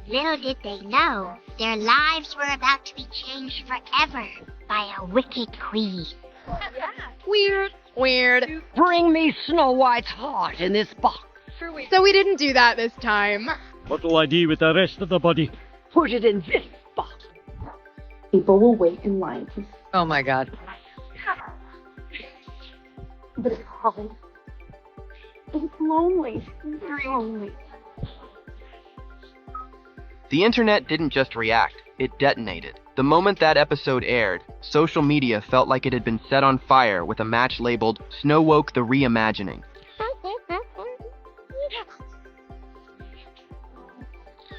Little did they know, their lives were about to be changed forever by a wicked queen. Weird. Bring me Snow White's heart in this box. So we didn't do that this time. What'll I do with the rest of the body? Put it in this box. People will wait in line. Oh my god. But it's hard. It's lonely. Very lonely. The internet didn't just react, it detonated. The moment that episode aired, social media felt like it had been set on fire with a match labeled Snowwoke the Reimagining.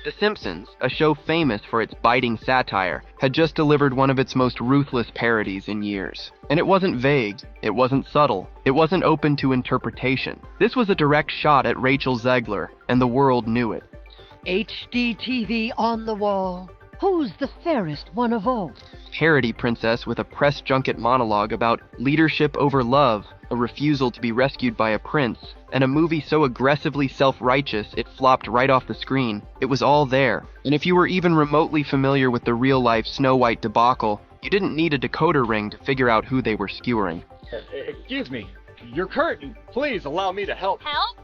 The Simpsons, a show famous for its biting satire, had just delivered one of its most ruthless parodies in years. And it wasn't vague, it wasn't subtle, it wasn't open to interpretation. This was a direct shot at Rachel Zegler, and the world knew it. HDTV on the wall. Who's the fairest one of all? Parody princess with a press junket monologue about leadership over love, a refusal to be rescued by a prince, and a movie so aggressively self-righteous it flopped right off the screen. It was all there. And if you were even remotely familiar with the real-life Snow White debacle, you didn't need a decoder ring to figure out who they were skewering. Excuse me. Your curtain. Please allow me to help. Help?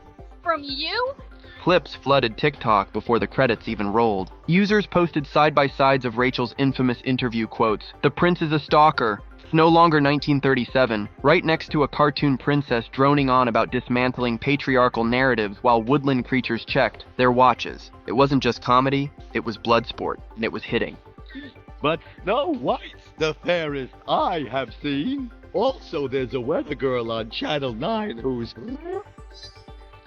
From you? Clips flooded TikTok before the credits even rolled. Users posted side-by-sides of Rachel's infamous interview quotes, "The prince is a stalker. It's no longer 1937," right next to a cartoon princess droning on about dismantling patriarchal narratives while woodland creatures checked their watches. It wasn't just comedy, it was blood sport, and it was hitting. But Snow White's the fairest I have seen. Also, there's a weather girl on Channel 9 who's...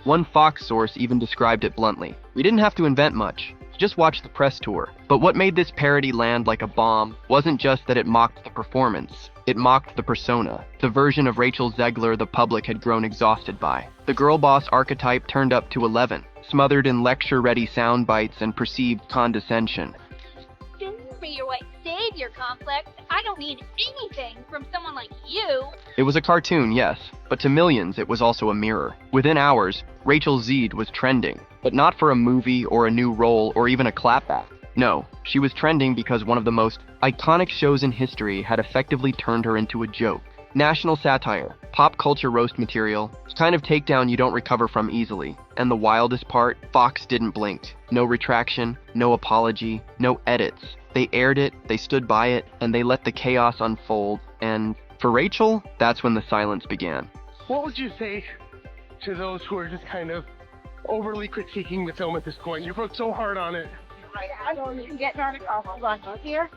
One Fox source even described it bluntly. We didn't have to invent much. Just watch the press tour. But what made this parody land like a bomb wasn't just that it mocked the performance. It mocked the persona, the version of Rachel Zegler the public had grown exhausted by. The girl boss archetype turned up to 11, smothered in lecture-ready sound bites and perceived condescension. For your white savior complex, I don't need anything from someone like you. It was a cartoon, yes, but to millions it was also a mirror. Within hours, Rachel Zed was trending, but not for a movie or a new role or even a clapback. No, she was trending because one of the most iconic shows in history had effectively turned her into a joke. National satire, pop culture roast material, kind of takedown you don't recover from easily. And the wildest part, Fox didn't blink. No retraction, no apology, no edits. They aired it, they stood by it, and they let the chaos unfold. And for Rachel, that's when the silence began. What would you say to those who are just kind of overly critiquing the film at this point? You've worked so hard on it. I don't even get started. Hold on. Here.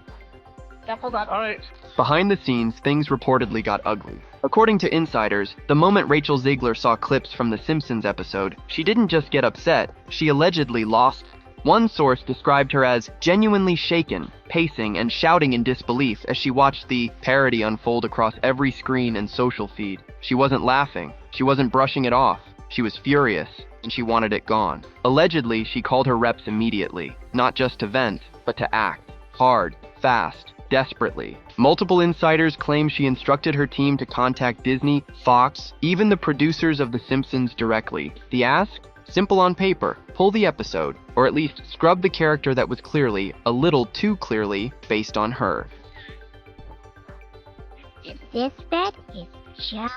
Yeah, hold on. All right. Behind the scenes, things reportedly got ugly. According to insiders, the moment Rachel Zegler saw clips from the Simpsons episode, she didn't just get upset, she allegedly lost. One source described her as genuinely shaken, pacing, and shouting in disbelief as she watched the parody unfold across every screen and social feed. She wasn't laughing, she wasn't brushing it off, she was furious, and she wanted it gone. Allegedly, she called her reps immediately, not just to vent, but to act. Hard, fast, desperately. Multiple insiders claim she instructed her team to contact Disney, Fox, even the producers of The Simpsons directly. The ask? Simple on paper. Pull the episode, or at least scrub the character that was clearly, a little too clearly, based on her. This bed is just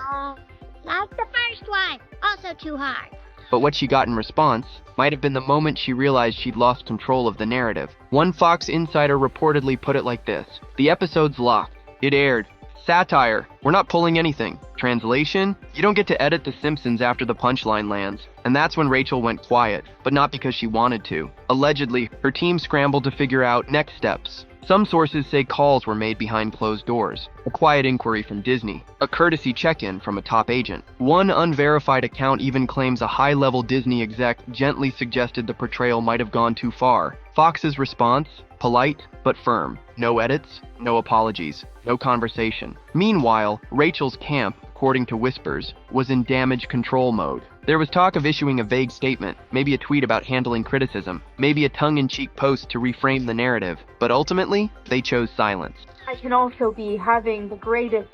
like the first one, also too hard. But what she got in response might have been the moment she realized she'd lost control of the narrative. One Fox insider reportedly put it like this: "The episode's locked. It aired. Satire. We're not pulling anything. Translation? You don't get to edit The Simpsons after the punchline lands." And that's when Rachel went quiet, but not because she wanted to. Allegedly, her team scrambled to figure out next steps. Some sources say calls were made behind closed doors, a quiet inquiry from Disney, a courtesy check-in from a top agent. One unverified account even claims a high-level Disney exec gently suggested the portrayal might have gone too far. Fox's response? Polite, but firm. No edits, no apologies, no conversation. Meanwhile, Rachel's camp, according to whispers, was in damage control mode. There was talk of issuing a vague statement, maybe a tweet about handling criticism, maybe a tongue-in-cheek post to reframe the narrative, but ultimately, they chose silence. I can also be having the greatest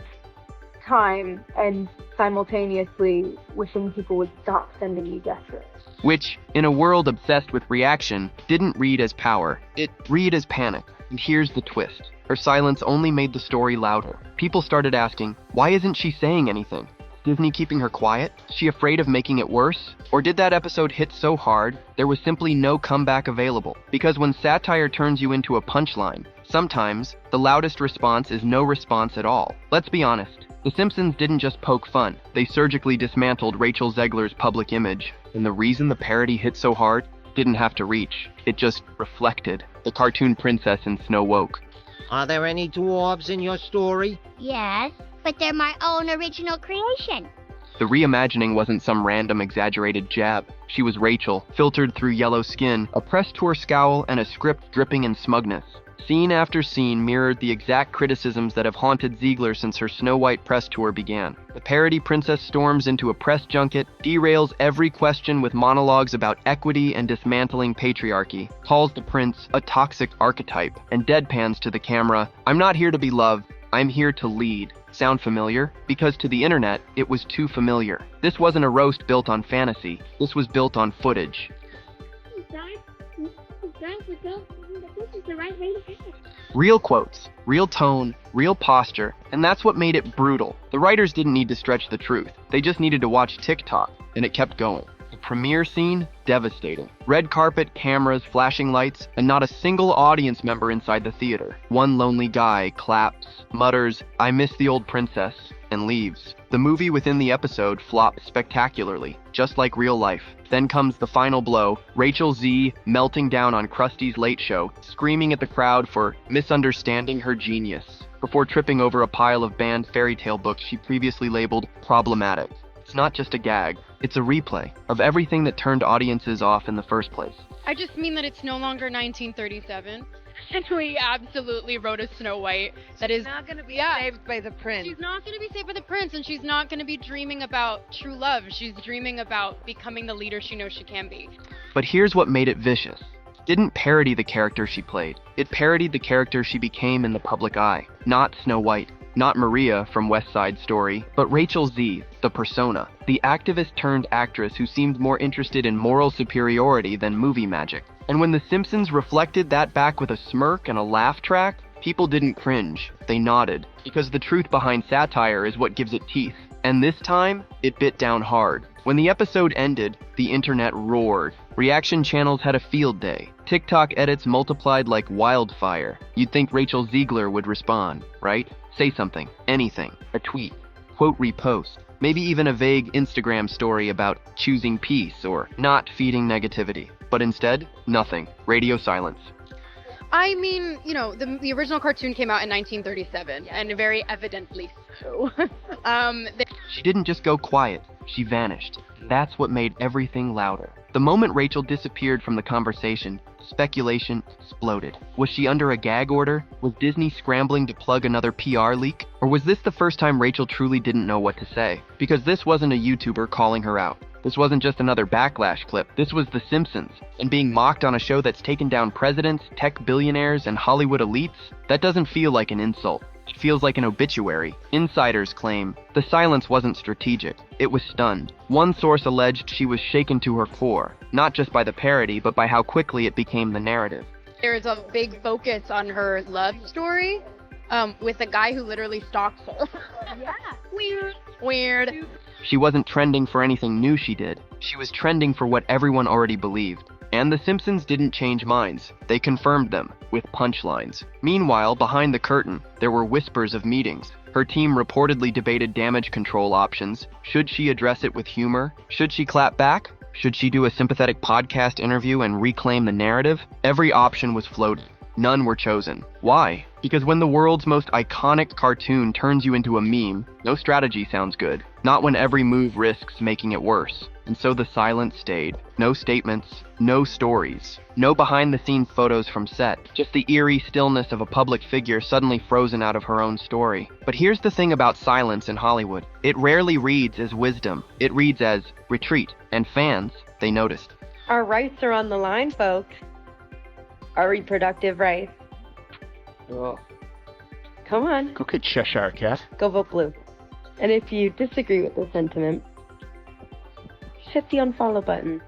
time and simultaneously wishing people would stop sending you death threats. which, in a world obsessed with reaction, didn't read as power. It read as panic. And here's the twist. Her silence only made the story louder. People started asking, why isn't she saying anything? Disney keeping her quiet? Is she afraid of making it worse? Or did that episode hit so hard, there was simply no comeback available? Because when satire turns you into a punchline, sometimes the loudest response is no response at all. Let's be honest. The Simpsons didn't just poke fun. They surgically dismantled Rachel Zegler's public image. And the reason the parody hit so hard didn't have to reach. It just reflected the cartoon princess in Snowwoke. Are there any dwarves in your story? Yes, but they're my own original creation. The reimagining wasn't some random exaggerated jab. She was Rachel, filtered through yellow skin, a press tour scowl, and a script dripping in smugness. Scene after scene mirrored the exact criticisms that have haunted Zegler since her Snow White press tour began. The parody princess storms into a press junket, derails every question with monologues about equity and dismantling patriarchy, calls the prince a toxic archetype, and deadpans to the camera, "I'm not here to be loved, I'm here to lead." Sound familiar? Because to the internet, it was too familiar. This wasn't a roast built on fantasy. This was built on footage. This is the right way to say it. Real quotes, real tone, real posture, and that's what made it brutal. The writers didn't need to stretch the truth. They just needed to watch TikTok, and it kept going. The premiere scene, devastating. Red carpet, cameras, flashing lights, and not a single audience member inside the theater. One lonely guy claps, mutters, "I miss the old princess," and leaves. The movie within the episode flops spectacularly, just like real life. Then comes the final blow, Rachel Z melting down on Krusty's Late Show, screaming at the crowd for misunderstanding her genius, before tripping over a pile of banned fairy tale books she previously labeled problematic. It's not just a gag, it's a replay of everything that turned audiences off in the first place. I just mean that it's no longer 1937. And we absolutely wrote a Snow White that is Not going to be Yeah. saved by the prince. She's not going to be saved by the prince, and she's not going to be dreaming about true love. She's dreaming about becoming the leader she knows she can be. But here's what made it vicious. It didn't parody the character she played. It parodied the character she became in the public eye. Not Snow White, not Maria from West Side Story, but Rachel Z, the persona, the activist turned actress who seemed more interested in moral superiority than movie magic. And when The Simpsons reflected that back with a smirk and a laugh track, people didn't cringe, they nodded, because the truth behind satire is what gives it teeth. And this time, it bit down hard. When the episode ended, the internet roared. Reaction channels had a field day. TikTok edits multiplied like wildfire. You'd think Rachel Zegler would respond, right? Say something, anything, a tweet, quote repost, maybe even a vague Instagram story about choosing peace or not feeding negativity. But instead, nothing. Radio silence. I mean, you know, the original cartoon came out in 1937, and very evidently so. She didn't just go quiet, she vanished. That's what made everything louder. The moment Rachel disappeared from the conversation, speculation exploded. Was she under a gag order? Was Disney scrambling to plug another PR leak? Or was this the first time Rachel truly didn't know what to say? Because this wasn't a YouTuber calling her out. This wasn't just another Backlash clip. This was The Simpsons. And being mocked on a show that's taken down presidents, tech billionaires, and Hollywood elites? That doesn't feel like an insult. It feels like an obituary. Insiders claim the silence wasn't strategic. It was stunned. One source alleged she was shaken to her core, not just by the parody, but by how quickly it became the narrative. There's a big focus on her love story, with a guy who literally stalks her. Yeah. Weird. She wasn't trending for anything new she did. She was trending for what everyone already believed. And The Simpsons didn't change minds. They confirmed them, with punchlines. Meanwhile, behind the curtain, there were whispers of meetings. Her team reportedly debated damage control options. Should she address it with humor? Should she clap back? Should she do a sympathetic podcast interview and reclaim the narrative? Every option was floated. None were chosen. Why? Because when the world's most iconic cartoon turns you into a meme, no strategy sounds good. Not when every move risks making it worse. And so the silence stayed. No statements, no stories, no behind-the-scenes photos from set. Just the eerie stillness of a public figure suddenly frozen out of her own story. But here's the thing about silence in Hollywood. It rarely reads as wisdom. It reads as retreat. And fans, they noticed. Our rights are on the line, folks. Our reproductive rights. Oh, Come on, go get Cheshire Cat. go vote blue. And if you disagree with the sentiment, hit the unfollow button.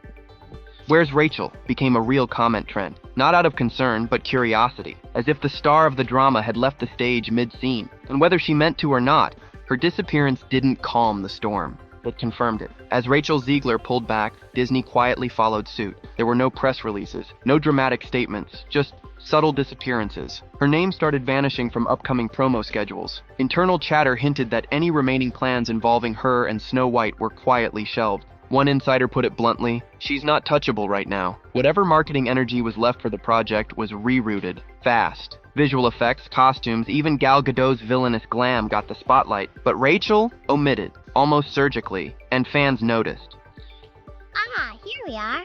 "Where's Rachel?" became a real comment trend, not out of concern, but curiosity, as if the star of the drama had left the stage mid-scene. And whether she meant to or not, her disappearance didn't calm the storm. It confirmed it. As Rachel Zegler pulled back, Disney quietly followed suit. There were no press releases, no dramatic statements, just subtle disappearances. Her name started vanishing from upcoming promo schedules. Internal chatter hinted that any remaining plans involving her and Snow White were quietly shelved. One insider put it bluntly, "She's not touchable right now." Whatever marketing energy was left for the project was rerouted, fast. Visual effects, costumes, even Gal Gadot's villainous glam got the spotlight, but Rachel omitted, almost surgically, and fans noticed. Ah, here we are.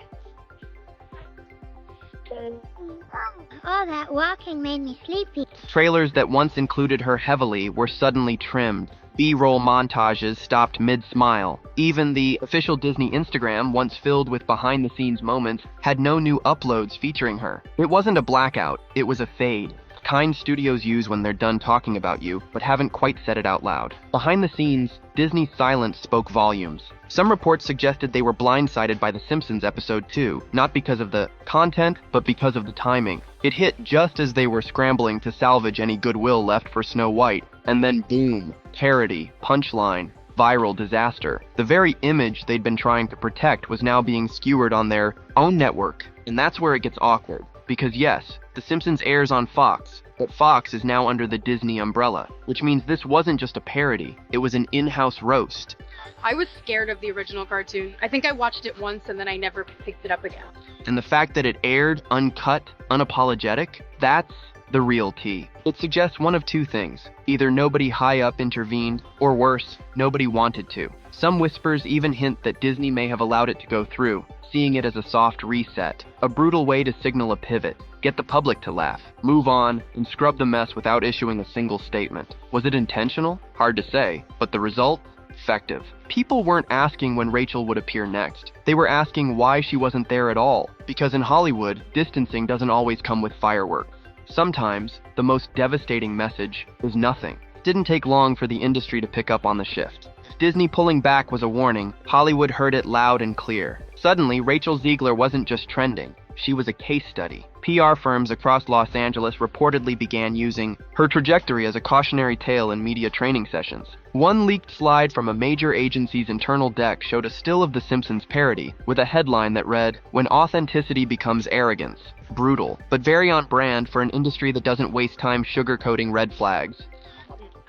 Oh, that walking made me sleepy. Trailers that once included her heavily were suddenly trimmed. B-roll montages stopped mid-smile. Even the official Disney Instagram, once filled with behind-the-scenes moments, had no new uploads featuring her. It wasn't a blackout, it was a fade. Kind studios use when they're done talking about you, but haven't quite said it out loud. Behind the scenes, Disney's silence spoke volumes. Some reports suggested they were blindsided by The Simpsons episode 2, not because of the content, but because of the timing. It hit just as they were scrambling to salvage any goodwill left for Snow White, and then boom, parody, punchline, viral disaster. The very image they'd been trying to protect was now being skewered on their own network, and that's where it gets awkward. Because yes, The Simpsons airs on Fox, but Fox is now under the Disney umbrella, which means this wasn't just a parody, it was an in-house roast. I was scared of the original cartoon. I think I watched it once and then I never picked it up again. And the fact that it aired uncut, unapologetic, that's the real tea. It suggests one of two things. Either nobody high up intervened, or worse, nobody wanted to. Some whispers even hint that Disney may have allowed it to go through, seeing it as a soft reset, a brutal way to signal a pivot, get the public to laugh, move on, and scrub the mess without issuing a single statement. Was it intentional? Hard to say, but the result? Effective. People weren't asking when Rachel would appear next. They were asking why she wasn't there at all, because in Hollywood, distancing doesn't always come with fireworks. Sometimes, the most devastating message is nothing. It didn't take long for the industry to pick up on the shift. Disney pulling back was a warning. Hollywood heard it loud and clear. Suddenly, Rachel Zegler wasn't just trending. She was a case study. PR firms across Los Angeles reportedly began using her trajectory as a cautionary tale in media training sessions. One leaked slide from a major agency's internal deck showed a still of The Simpsons parody, with a headline that read, "When authenticity becomes arrogance." Brutal, but very on brand for an industry that doesn't waste time sugarcoating red flags.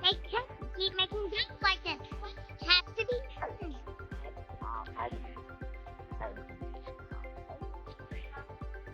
They can't keep making jokes like this. It has to be true.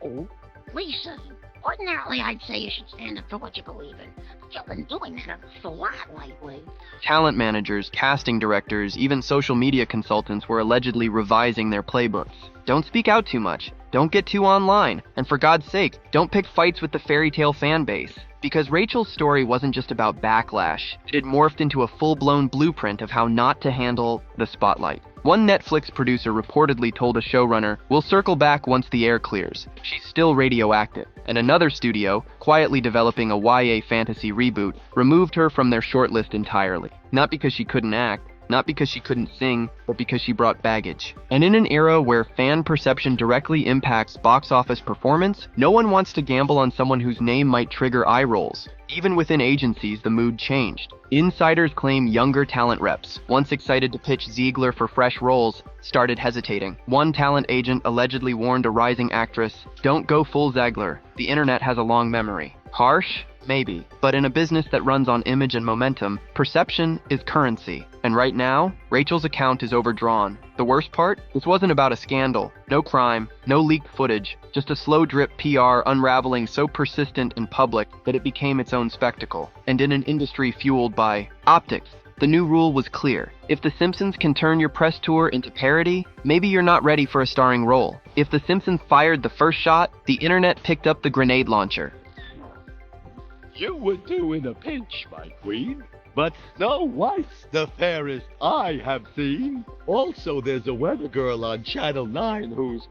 Oh, Lisa, ordinarily I'd say you should stand up for what you believe in. But you've been doing that a lot lately. Talent managers, casting directors, even social media consultants were allegedly revising their playbooks. Don't speak out too much. Don't get too online. And for God's sake, don't pick fights with the fairy tale fan base. Because Rachel's story wasn't just about backlash. It had morphed into a full-blown blueprint of how not to handle the spotlight. One Netflix producer reportedly told a showrunner, "We'll circle back once the air clears. She's still radioactive." And another studio, quietly developing a YA fantasy reboot, removed her from their shortlist entirely. Not because she couldn't act, not because she couldn't sing, but because she brought baggage. And in an era where fan perception directly impacts box office performance, no one wants to gamble on someone whose name might trigger eye rolls. Even within agencies, the mood changed. Insiders claim younger talent reps, once excited to pitch Zegler for fresh roles, started hesitating. One talent agent allegedly warned a rising actress, "Don't go full Zegler. The internet has a long memory." Harsh? Maybe. But in a business that runs on image and momentum, perception is currency. And right now, Rachel's account is overdrawn. The worst part? This wasn't about a scandal. No crime, no leaked footage, just a slow drip PR unraveling so persistent and public that it became its own spectacle. And in an industry fueled by optics, the new rule was clear. If The Simpsons can turn your press tour into parody, maybe you're not ready for a starring role. If The Simpsons fired the first shot, the internet picked up the grenade launcher. You would do in a pinch, my queen. But Snow White's the fairest I have seen. Also, there's a weather girl on Channel 9 who's...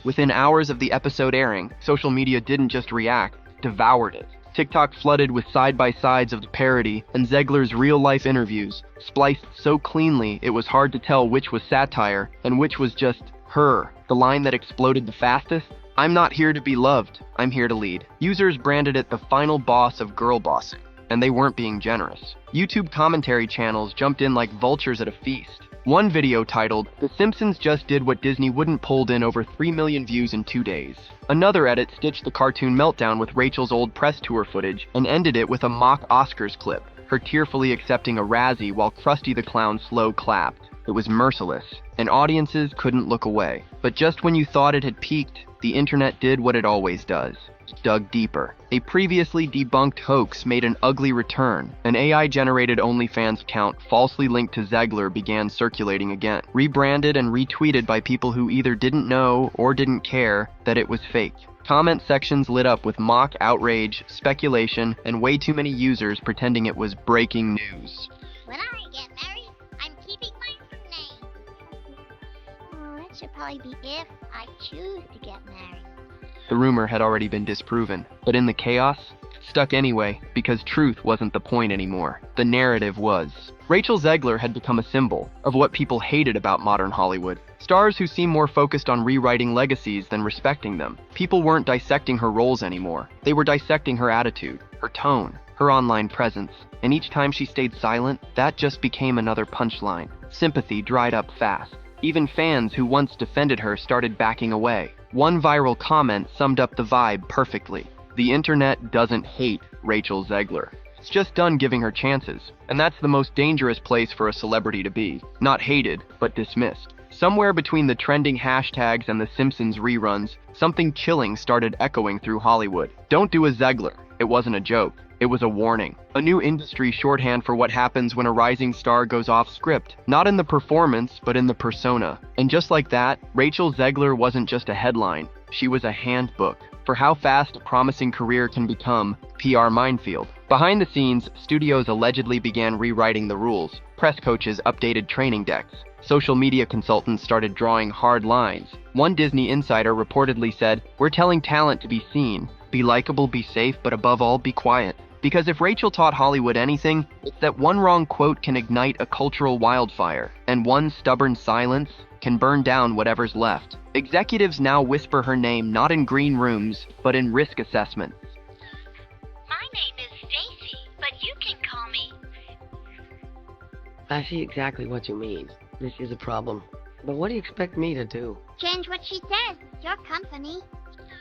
Within hours of the episode airing, social media didn't just react, devoured it. TikTok flooded with side-by-sides of the parody and Zegler's real-life interviews, spliced so cleanly it was hard to tell which was satire and which was just Her, the line that exploded the fastest? I'm not here to be loved, I'm here to lead. Users branded it the final boss of girl bossing, and they weren't being generous. YouTube commentary channels jumped in like vultures at a feast. One video titled, "The Simpsons just did what Disney wouldn't," pulled in over 3 million views in 2 days. Another edit stitched the cartoon meltdown with Rachel's old press tour footage and ended it with a mock Oscars clip, her tearfully accepting a Razzie while Krusty the Clown slow clapped. It was merciless, and audiences couldn't look away. But just when you thought it had peaked, the internet did what it always does. It dug deeper. A previously debunked hoax made an ugly return. An AI-generated OnlyFans account falsely linked to Zegler began circulating again, rebranded and retweeted by people who either didn't know or didn't care that it was fake. Comment sections lit up with mock outrage, speculation, and way too many users pretending it was breaking news. When I get married, I'm keeping my name. Oh, that should probably be if I choose to get married. The rumor had already been disproven, but in the chaos, it stuck anyway because truth wasn't the point anymore. The narrative was. Rachel Zegler had become a symbol of what people hated about modern Hollywood. Stars who seemed more focused on rewriting legacies than respecting them. People weren't dissecting her roles anymore. They were dissecting her attitude, her tone, her online presence. And each time she stayed silent, that just became another punchline. Sympathy dried up fast. Even fans who once defended her started backing away. One viral comment summed up the vibe perfectly. The internet doesn't hate Rachel Zegler. It's just done giving her chances. And that's the most dangerous place for a celebrity to be. Not hated, but dismissed. Somewhere between the trending hashtags and the Simpsons reruns, something chilling started echoing through Hollywood. Don't do a Zegler. It wasn't a joke. It was a warning. A new industry shorthand for what happens when a rising star goes off script. Not in the performance, but in the persona. And just like that, Rachel Zegler wasn't just a headline. She was a handbook for how fast a promising career can become PR minefield. Behind the scenes, studios allegedly began rewriting the rules. Press coaches updated training decks. Social media consultants started drawing hard lines. One Disney insider reportedly said, "We're telling talent to be seen. Be likable, be safe, but above all, be quiet." Because if Rachel taught Hollywood anything, it's that one wrong quote can ignite a cultural wildfire, and one stubborn silence can burn down whatever's left. Executives now whisper her name not in green rooms, but in risk assessments. My name is Stacy, but you can call me. I see exactly what you mean. This is a problem. But what do you expect me to do? Change what she says. Your company.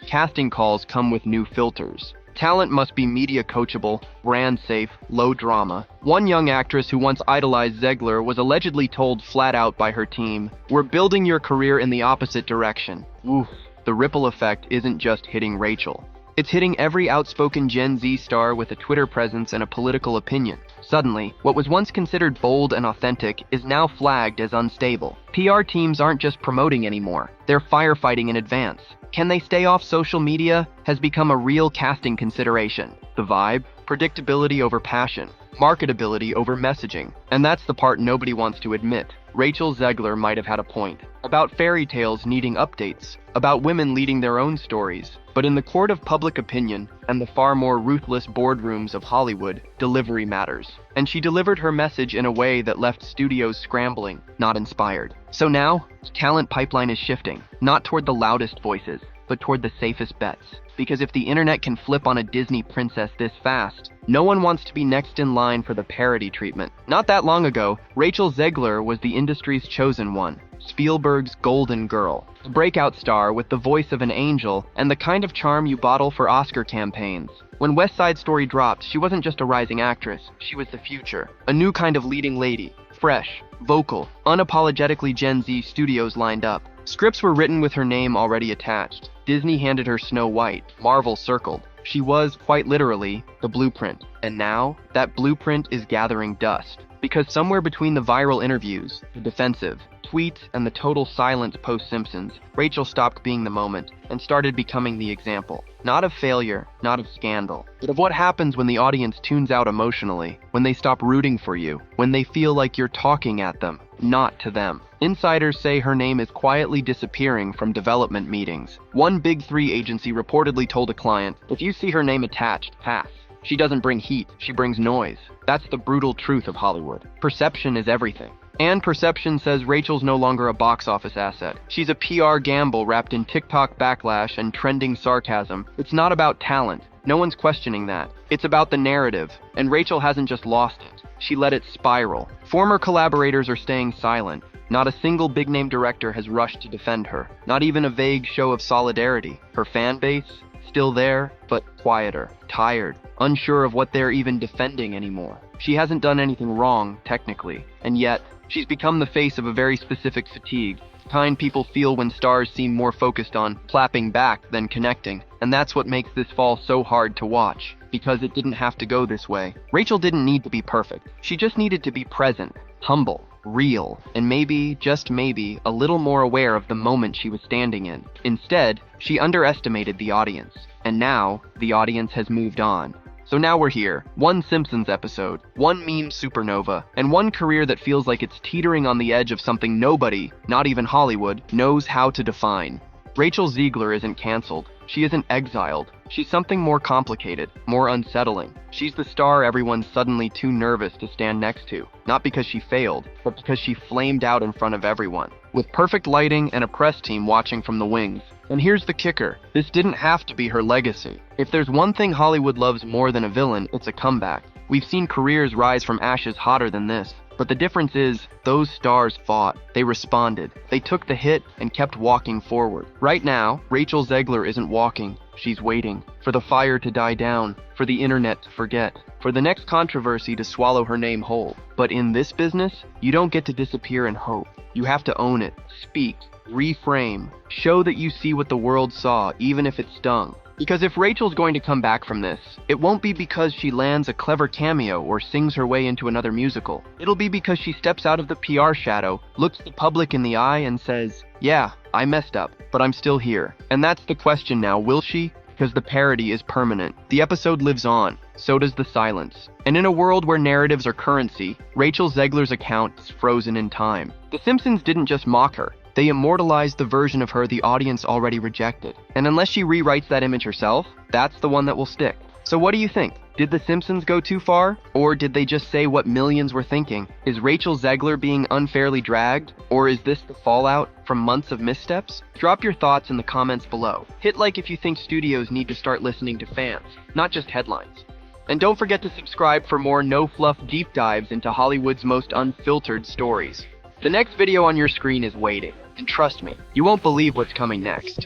Casting calls come with new filters. Talent must be media coachable, brand safe, low drama. One young actress who once idolized Zegler was allegedly told flat out by her team, "We're building your career in the opposite direction." Oof. The ripple effect isn't just hitting Rachel. It's hitting every outspoken Gen Z star with a Twitter presence and a political opinion. Suddenly, what was once considered bold and authentic is now flagged as unstable. PR teams aren't just promoting anymore, they're firefighting in advance. Can they stay off social media has become a real casting consideration. The vibe? Predictability over passion. Marketability over messaging. And that's the part nobody wants to admit. Rachel Zegler might have had a point. About fairy tales needing updates. About women leading their own stories. But in the court of public opinion, and the far more ruthless boardrooms of Hollywood, delivery matters. And she delivered her message in a way that left studios scrambling, not inspired. So now, the talent pipeline is shifting, not toward the loudest voices, but toward the safest bets. Because if the internet can flip on a Disney princess this fast, no one wants to be next in line for the parody treatment. Not that long ago, Rachel Zegler was the industry's chosen one. Spielberg's golden girl. A breakout star with the voice of an angel and the kind of charm you bottle for Oscar campaigns. When West Side Story dropped, she wasn't just a rising actress, she was the future. A new kind of leading lady. Fresh, vocal, unapologetically Gen Z studios lined up. Scripts were written with her name already attached. Disney handed her Snow White, Marvel circled. She was, quite literally, the blueprint. And now, that blueprint is gathering dust. Because somewhere between the viral interviews, the defensive, tweets, and the total silence post-Simpsons, Rachel stopped being the moment and started becoming the example. Not of failure, not of scandal, but of what happens when the audience tunes out emotionally, when they stop rooting for you, when they feel like you're talking at them, not to them. Insiders say her name is quietly disappearing from development meetings. One Big 3 agency reportedly told a client, "If you see her name attached, pass. She doesn't bring heat, she brings noise." That's the brutal truth of Hollywood. Perception is everything. And perception says Rachel's no longer a box office asset. She's a PR gamble wrapped in TikTok backlash and trending sarcasm. It's not about talent. No one's questioning that. It's about the narrative. And Rachel hasn't just lost it. She let it spiral. Former collaborators are staying silent. Not a single big-name director has rushed to defend her. Not even a vague show of solidarity. Her fan base? Still there, but quieter, tired, unsure of what they're even defending anymore. She hasn't done anything wrong, technically, and yet, she's become the face of a very specific fatigue, kind people feel when stars seem more focused on clapping back than connecting, and that's what makes this fall so hard to watch, because it didn't have to go this way. Rachel didn't need to be perfect. She just needed to be present, humble, real, and maybe, just maybe, a little more aware of the moment she was standing in. Instead, she underestimated the audience, and now, the audience has moved on. So now we're here, one Simpsons episode, one meme supernova, and one career that feels like it's teetering on the edge of something nobody, not even Hollywood, knows how to define. Rachel Zegler isn't canceled. She isn't exiled. She's something more complicated, more unsettling. She's the star everyone's suddenly too nervous to stand next to, not because she failed, but because she flamed out in front of everyone, with perfect lighting and a press team watching from the wings. And here's the kicker, this didn't have to be her legacy. If there's one thing Hollywood loves more than a villain, it's a comeback. We've seen careers rise from ashes hotter than this. But the difference is, those stars fought. They responded. They took the hit and kept walking forward. Right now, Rachel Zegler isn't walking. She's waiting. For the fire to die down. For the internet to forget. For the next controversy to swallow her name whole. But in this business, you don't get to disappear in hope. You have to own it. Speak. Reframe. Show that you see what the world saw, even if it stung. Because if Rachel's going to come back from this, it won't be because she lands a clever cameo or sings her way into another musical. It'll be because she steps out of the PR shadow, looks the public in the eye and says, yeah, I messed up, but I'm still here. And that's the question now, will she? Because the parody is permanent. The episode lives on. So does the silence. And in a world where narratives are currency, Rachel Zegler's account is frozen in time. The Simpsons didn't just mock her. They immortalized the version of her the audience already rejected. And unless she rewrites that image herself, that's the one that will stick. So what do you think? Did The Simpsons go too far? Or did they just say what millions were thinking? Is Rachel Zegler being unfairly dragged? Or is this the fallout from months of missteps? Drop your thoughts in the comments below. Hit like if you think studios need to start listening to fans, not just headlines. And don't forget to subscribe for more no-fluff deep dives into Hollywood's most unfiltered stories. The next video on your screen is waiting, and trust me, you won't believe what's coming next.